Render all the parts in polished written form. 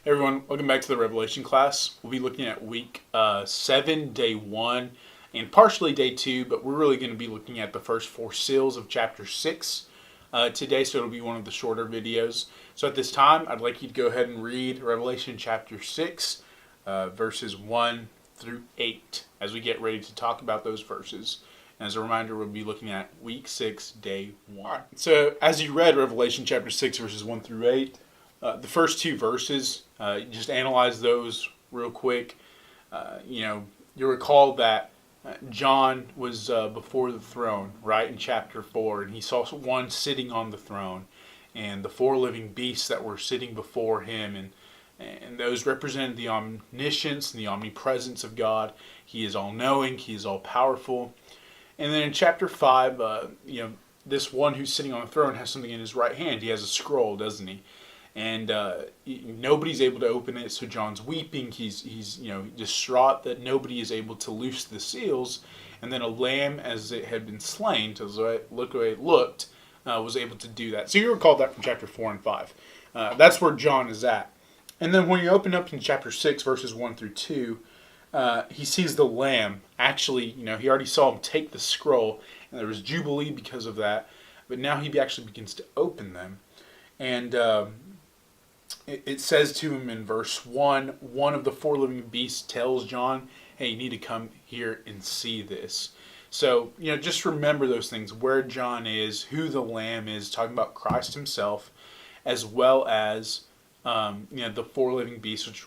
Hey everyone, welcome back to the Revelation class. We'll be looking at week 7, day 1, and partially day 2, but we're really going to be looking at the first 4 seals of chapter 6 today, so it'll be one of the shorter videos. So at this time, I'd like you to go ahead and read Revelation chapter 6, verses 1 through 8, as we get ready to talk about those verses. And as a reminder, we'll be looking at week 6, day 1. All right. So as you read Revelation chapter 6, verses 1 through 8, the first 2 verses, just analyze those real quick. You'll recall that John was before the throne, right, in chapter 4, and he saw one sitting on the throne, and the 4 living beasts that were sitting before him, and those represented the omniscience and the omnipresence of God. He is all-knowing, he is all-powerful. And then in chapter 5, this one who's sitting on the throne has something in his right hand. He has a scroll, doesn't he? And nobody's able to open it, so John's weeping. He's distraught that nobody is able to loose the seals. And then a lamb, as it had been slain, to look the way it looked, was able to do that. So you recall that from chapter 4 and 5. That's where John is at. And then when you open up in chapter 6, verses 1 through 2, he sees the lamb. Actually, he already saw him take the scroll, and there was jubilee because of that. But now he actually begins to open them. And it says to him in verse 1, one of the 4 living beasts tells John, hey, you need to come here and see this. So, just remember those things, where John is, who the Lamb is, talking about Christ himself, as well as, the 4 living beasts, which,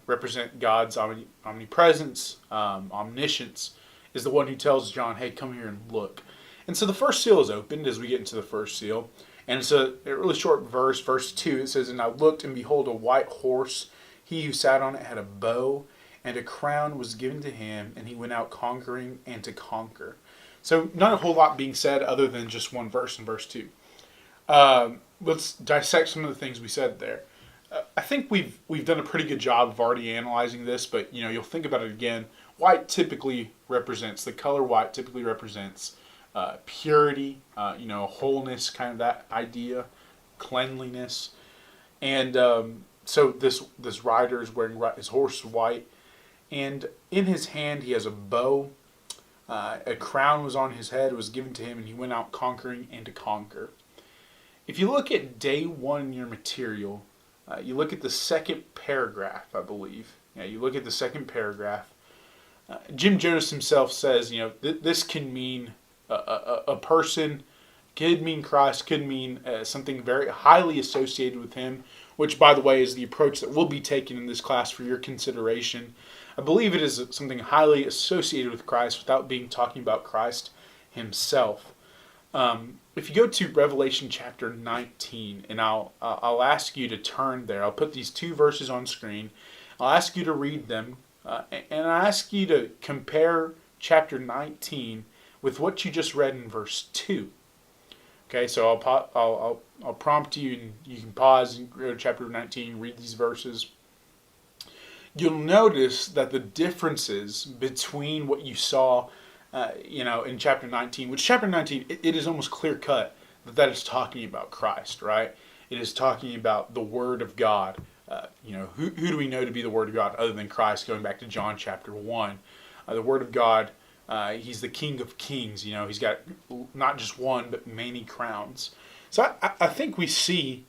represent God's omnipresence, omniscience, is the one who tells John, hey, come here and look. And so the first seal is opened as we get into the first seal. And it's a really short verse, verse 2. It says, and I looked, and behold, a white horse. He who sat on it had a bow, and a crown was given to him, and he went out conquering and to conquer. So not a whole lot being said other than just one verse in verse 2. Let's dissect some of the things we said there. I think we've done a pretty good job of already analyzing this, but you'll think about it again. The color white typically represents purity, wholeness, kind of that idea, cleanliness. And so this rider is wearing, his horse is white, and in his hand he has a bow. A crown was on his head, was given to him, and he went out conquering and to conquer. If you look at day 1 in your material, you look at the second paragraph, I believe. You look at the second paragraph. Jim Jonas himself says, this can mean a person, could mean Christ, could mean something very highly associated with him, which, by the way, is the approach that will be taken in this class for your consideration. I believe it is something highly associated with Christ without talking about Christ himself. If you go to Revelation chapter 19, and I'll ask you to turn there. I'll put these 2 verses on screen. I'll ask you to read them, and I ask you to compare chapter 19 with what you just read in verse 2. Okay, so I'll prompt you, and you can pause and go to chapter 19, read these verses. You'll notice that the differences between what you saw, in chapter 19, which chapter 19, it is almost clear cut that is talking about Christ, right? It is talking about the Word of God. Who do we know to be the Word of God other than Christ? Going back to John chapter 1, the Word of God. He's the King of Kings. He's got not just one, but many crowns. So I think we see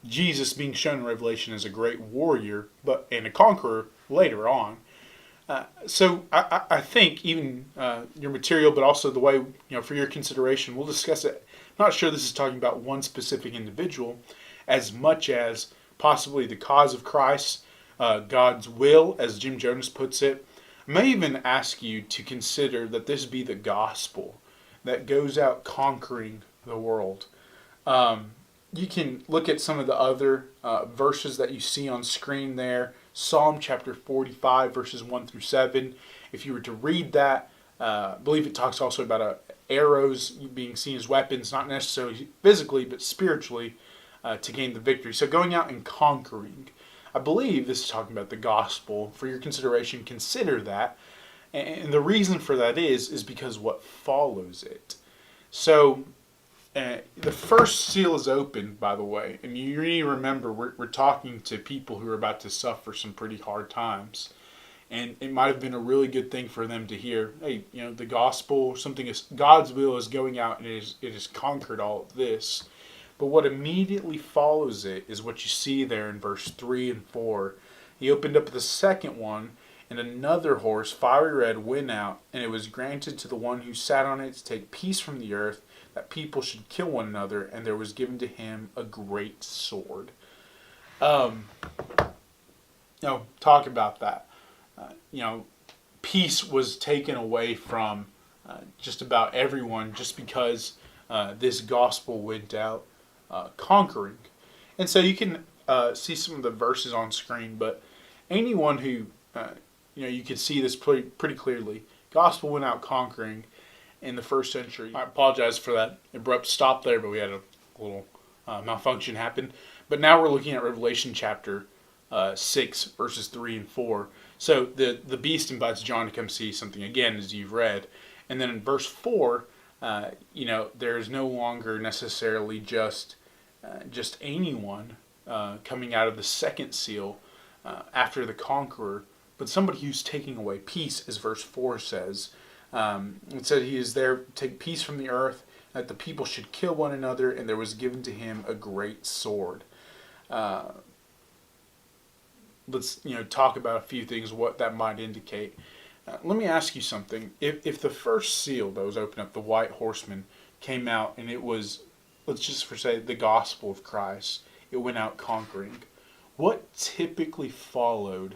Jesus being shown in Revelation as a great warrior, and a conqueror later on. So I think even your material, but also the way, for your consideration, we'll discuss it. I'm not sure this is talking about one specific individual as much as possibly the cause of Christ, God's will, as Jim Jonas puts it. I may even ask you to consider that this be the gospel that goes out conquering the world. You can look at some of the other verses that you see on screen there. Psalm chapter 45, verses 1 through 7. If you were to read that, I believe it talks also about arrows being seen as weapons, not necessarily physically, but spiritually, to gain the victory. So going out and conquering. I believe this is talking about the gospel. For your consideration, consider that. And the reason for that is because what follows it. So The first seal is opened, by the way, and you need to remember we're talking to people who are about to suffer some pretty hard times. And it might have been a really good thing for them to hear, hey, the gospel, something is God's will is going out and it has conquered all of this. But what immediately follows it is what you see there in verse 3 and 4. He opened up the second one, and another horse, fiery red, went out, and it was granted to the one who sat on it to take peace from the earth, that people should kill one another, and there was given to him a great sword. Talk about that. Peace was taken away from just about everyone just because this gospel went out conquering. And so you can see some of the verses on screen, but anyone who, you can see this pretty clearly. Gospel went out conquering in the first century. I apologize for that abrupt stop there, but we had a little malfunction happen. But now we're looking at Revelation chapter 6, verses 3 and 4. So the beast invites John to come see something again, as you've read. And then in verse 4, there is no longer necessarily just anyone coming out of the second seal after the conqueror, but somebody who's taking away peace, as verse 4 says. It said he is there to take peace from the earth, that the people should kill one another, and there was given to him a great sword. Let's talk about a few things, what that might indicate. Let me ask you something. If the first seal that was opened up, the white horseman, came out and it was, let's just say, the gospel of Christ, it went out conquering, what typically followed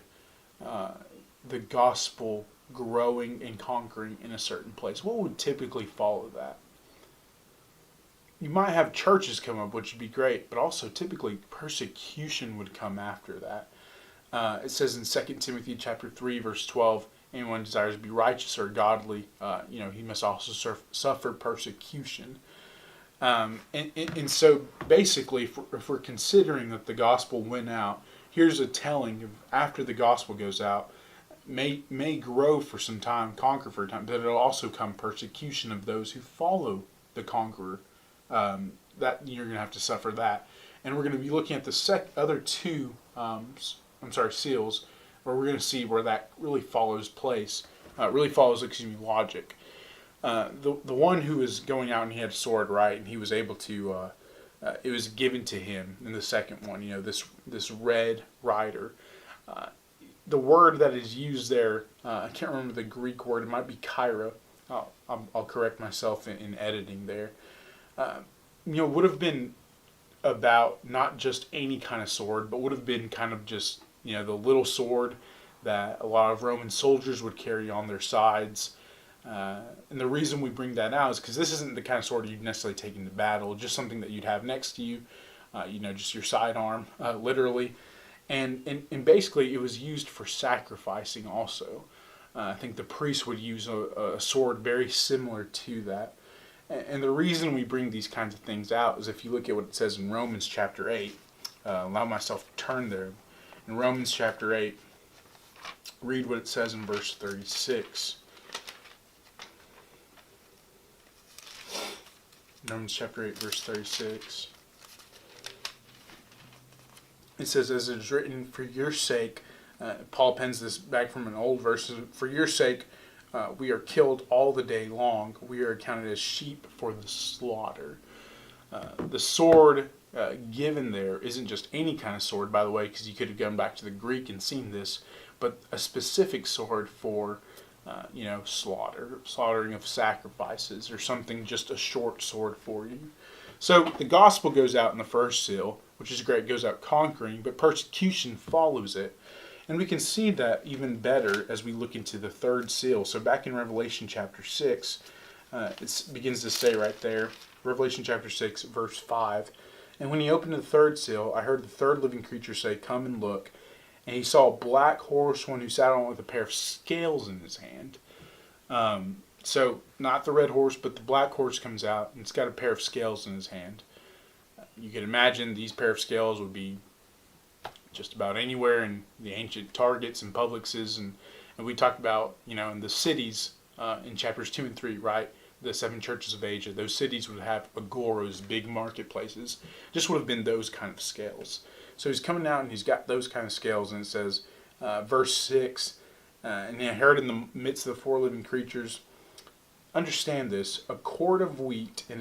the gospel growing and conquering in a certain place? What would typically follow that? You might have churches come up, which would be great, but also typically persecution would come after that. It says in 2 Timothy chapter 3, verse 12, anyone desires to be righteous or godly, he must also suffer persecution. And so basically, if we're considering that the gospel went out, here's a telling of after the gospel goes out, may grow for some time, conquer for a time, but it'll also come persecution of those who follow the conqueror. That you're going to have to suffer that. And we're going to be looking at the other two seals, where we're going to see where that really follows logic. The one who was going out and he had a sword, right, and he was able to, it was given to him in the second one, this red rider. The word that is used there, I can't remember the Greek word, it might be Kyra. I'll correct myself in editing there. Would have been about not just any kind of sword, but would have been kind of just, the little sword that a lot of Roman soldiers would carry on their sides. And the reason we bring that out is because this isn't the kind of sword you'd necessarily take into battle, just something that you'd have next to you, just your sidearm, literally. And basically it was used for sacrificing also. I think the priest would use a sword very similar to that. And the reason we bring these kinds of things out is if you look at what it says in Romans chapter 8, allow myself to turn there. In Romans chapter 8, read what it says in verse 36. Romans chapter 8, verse 36. It says, as it is written, for your sake, Paul pens this back from an old verse, for your sake we are killed all the day long. We are accounted as sheep for the slaughter. The sword given there isn't just any kind of sword, by the way, because you could have gone back to the Greek and seen this, but a specific sword for, slaughtering of sacrifices, or something, just a short sword for you. So the gospel goes out in the first seal, which is great, goes out conquering, but persecution follows it. And we can see that even better as we look into the third seal. So back in Revelation chapter 6, it begins to say right there, Revelation chapter 6, verse 5, and when he opened the third seal, I heard the third living creature say, come and look. And he saw a black horse, one who sat on it with a pair of scales in his hand. So not the red horse, but the black horse comes out, and it's got a pair of scales in his hand. You can imagine these pair of scales would be just about anywhere in the ancient Targets and Publixes, and we talked about, in the cities in chapters 2 and 3, right? the seven churches of Asia, those cities would have agoras, big marketplaces. Just would have been those kind of scales. So he's coming out and he's got those kind of scales, and it says, verse 6, and he heard in the midst of the four living creatures, understand this, a quart of wheat in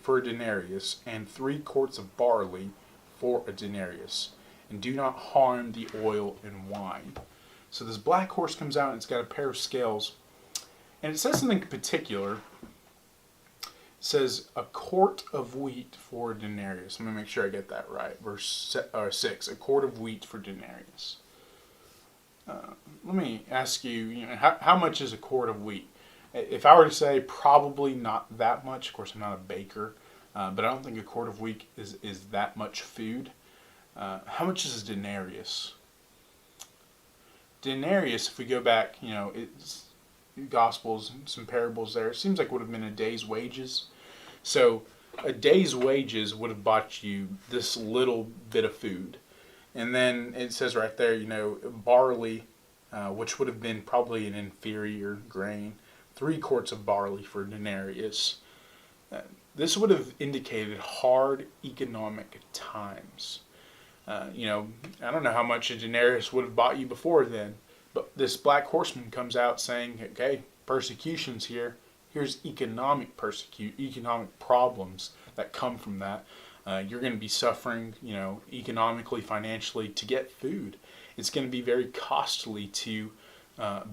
for a denarius, and 3 quarts of barley for a denarius, and do not harm the oil and wine. So this black horse comes out and it's got a pair of scales, and it says something particular. It says a quart of wheat for a denarius. I'm going to make sure I get that right. Verse 6, a quart of wheat for denarius. Let me ask you, how much is a quart of wheat? If I were to say probably not that much, of course I'm not a baker, but I don't think a quart of wheat is that much food. How much is a denarius? Denarius, if we go back, it's Gospels, some parables there, it seems like it would have been a day's wages. So a day's wages would have bought you this little bit of food. And then it says right there, barley, which would have been probably an inferior grain, 3 quarts of barley for denarius. This would have indicated hard economic times. I don't know how much a denarius would have bought you before then, but this black horseman comes out saying, okay, persecution's here. Here's economic problems that come from that. You're going to be suffering, economically, financially to get food. It's going to be very costly to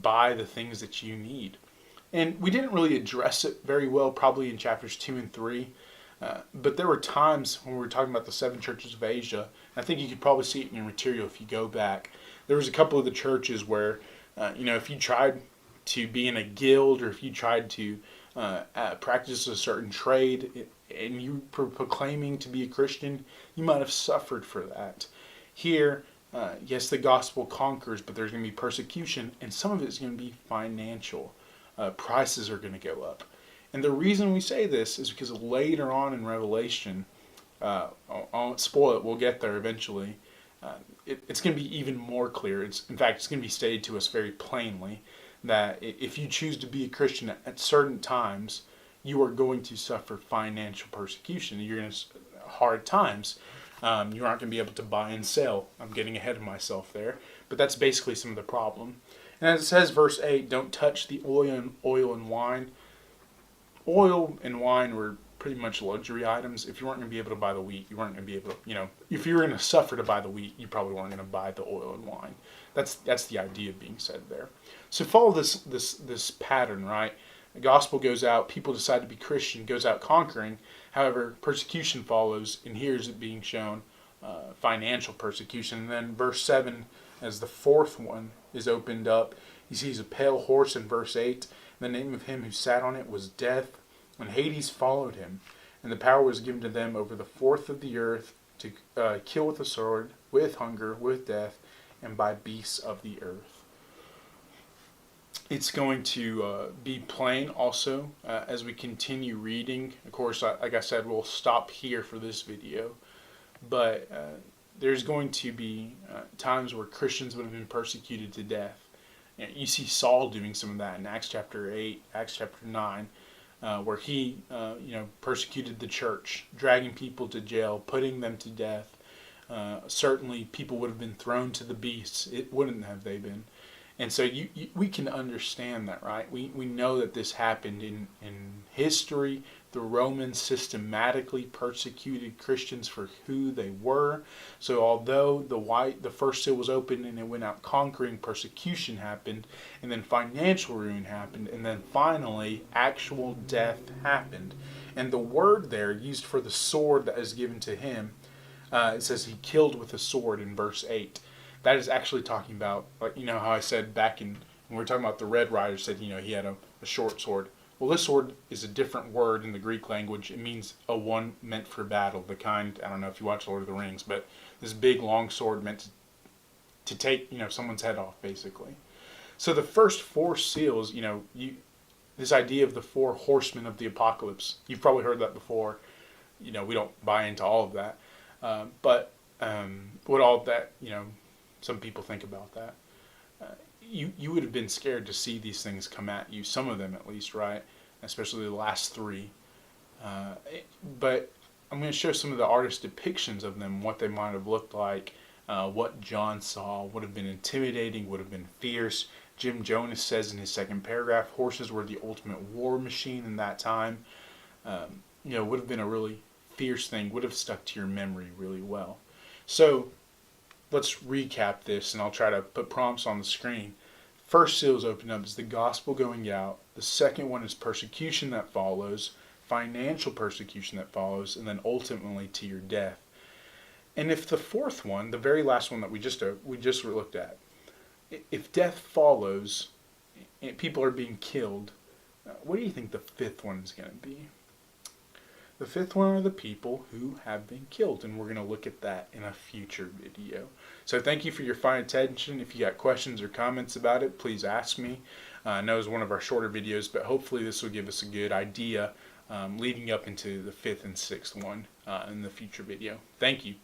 buy the things that you need. And we didn't really address it very well, probably in chapters 2 and 3. But there were times when we were talking about the 7 churches of Asia. I think you could probably see it in your material if you go back. There was a couple of the churches where, if you tried to be in a guild, or if you tried to practice a certain trade and you were proclaiming to be a Christian, you might have suffered for that. Here, yes, the gospel conquers, but there's going to be persecution, and some of it's going to be financial. Prices are going to go up. And the reason we say this is because later on in Revelation, I won't spoil it, we'll get there eventually, it's going to be even more clear. In fact, it's going to be stated to us very plainly that if you choose to be a Christian at certain times, you are going to suffer financial persecution. You're going to hard times. You aren't going to be able to buy and sell. I'm getting ahead of myself there, but that's basically some of the problem. And as it says, verse 8, don't touch the oil and wine. Oil and wine were pretty much luxury items. If you weren't going to be able to buy the wheat, you weren't going to be able to, if you were going to suffer to buy the wheat, you probably weren't going to buy the oil and wine. That's the idea being said there. So follow this pattern, right? The gospel goes out, people decide to be Christian, goes out conquering. However, persecution follows, and here's it being shown, financial persecution. And then verse 7, as the fourth one is opened up, he sees a pale horse in verse 8. The name of him who sat on it was Death, and Hades followed him. And the power was given to them over the fourth of the earth to kill with the sword, with hunger, with death, and by beasts of the earth. It's going to be plain also as we continue reading. Of course, like I said, we'll stop here for this video. But there's going to be times where Christians would have been persecuted to death. You see Saul doing some of that in Acts chapter 8, Acts chapter 9, where he persecuted the church, dragging people to jail, putting them to death. Certainly people would have been thrown to the beasts. It wouldn't have they been. And so we can understand that, right? We know that this happened in history. The Romans systematically persecuted Christians for who they were. So although the first seal was opened and it went out conquering, persecution happened, and then financial ruin happened, and then finally actual death happened. And the word there used for the sword that is given to him, it says he killed with a sword in verse 8. That is actually talking about, like, how I said back when we were talking about the Red Rider said, he had a short sword. Well, this sword is a different word in the Greek language. It means a one meant for battle, the kind, I don't know if you watch Lord of the Rings, but this big long sword meant to take, someone's head off, basically. So the first 4 seals, this idea of the 4 horsemen of the apocalypse, you've probably heard that before. We don't buy into all of that. But what all of that, some people think about that. You would have been scared to see these things come at you, some of them at least, right? especially the last three. But I'm going to show some of the artist depictions of them, what they might have looked like, what John saw would have been intimidating, would have been fierce. Jim Jonas says in his second paragraph, horses were the ultimate war machine in that time. Would have been a really fierce thing, would have stuck to your memory really well. So let's recap this, and I'll try to put prompts on the screen. First seal is opened up is the gospel going out. The second one is persecution that follows, financial persecution that follows, and then ultimately to your death. And if the fourth one, the very last one that we just looked at, if death follows, and people are being killed, what do you think the fifth one is going to be? The fifth one are the people who have been killed, and we're going to look at that in a future video. So thank you for your fine attention. If you got questions or comments about it, please ask me. I know it's one of our shorter videos, but hopefully this will give us a good idea leading up into the fifth and sixth one in the future video. Thank you.